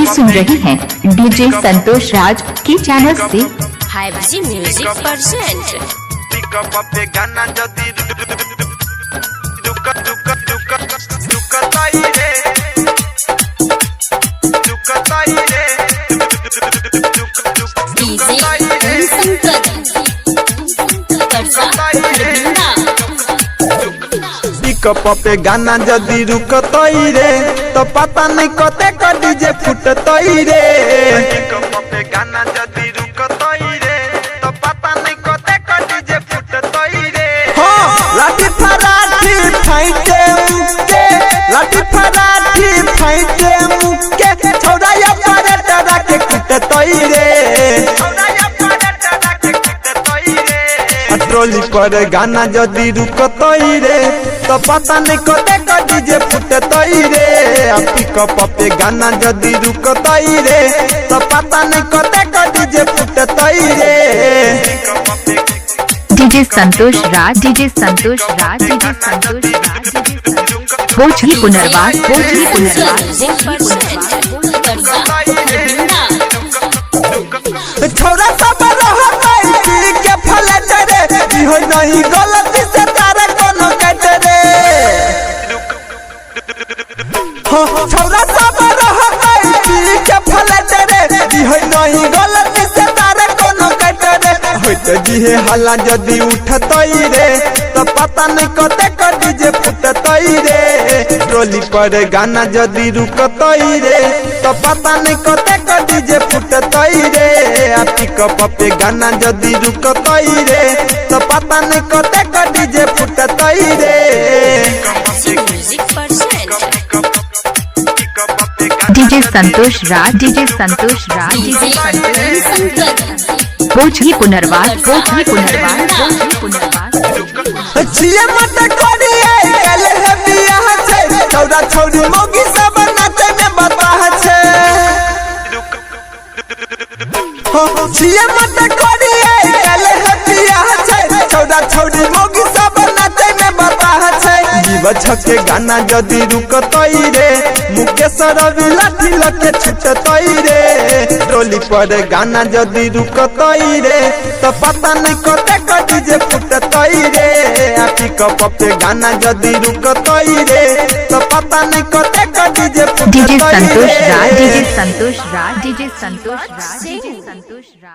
अभी सुन रही हैं डीजे संतोष राज की चैनल से। हाइबजी म्यूजिक परसेंट गाना जदी पिकअप पे गाना जदी रुकतई रे तो पता नहीं कते का डीजे फुटतई रे। पिकअप पे गाना जदी रुकतई रे तो पता नहीं कते का डीजे फुटतई रे। हाँ लाठी फराठी फाइटे मुक्के, लाठी फराठी फाइटे मुक्के, छोड़ा या पारे डरा के कुटतई रे। ट्रोली पर गाना जदी रुकतई रे तो पता नहीं कते का डीजे फुटतई रे। पिकअप पे गाना जदी रुकतई रे तो पता नहीं कते का डीजे फुटतई रे। डीजे संतोष राज, डीजे संतोष राज, डीजे संतोष राज, बोझी पुनर्वास, बोझी पुनर्वास। छोरा सब रहतई के फले रे हो नहीं गलती से तारा कोनो कट रे। हो छोरा सब रहतई के फले रे हो नहीं गलती से तारा कोनो कट रे। होत जी हल्ला जदी उठतई रे तो पता नहीं कते का डीजे फुटतई रे। ट्रोली पर गाना जदी रुकतई रे तो पता नहीं कते का डीजे फुटतई रे। पिकअप पे गाना जदी रुकतई रे तो पता नहीं कते का डीजे फुटतई रे। डीजे संतोष राज, डीजे संतोष राज, डीजे संतोष, बोझी पुनर्वास, बोझी पुनर्वास, बोझी पुनर्वास। छिए मत करिए गल है बियाह छे, छोरा छोरी मोगी सब नाचे में बताह छे। छिए मत करिए गल है बियाह छे, छोरा छोरी मोगी सब नाचे में बताह छे। जीव छके गाना जदी रुकतई रे मुकेश रवि लाठी लके छुटतई रे। ट्रोली पर गाना जदी रुकतई रे तो पता नहीं कते का डीजे फुटतई रे। पिकअप पे गाना जदी रुकतई रे तो पता नहीं कते का डीजे फुटतई रे। डीजे संतोष राज, डीजे संतोष राज, डीजे संतोष राज, डीजे संतोष राज।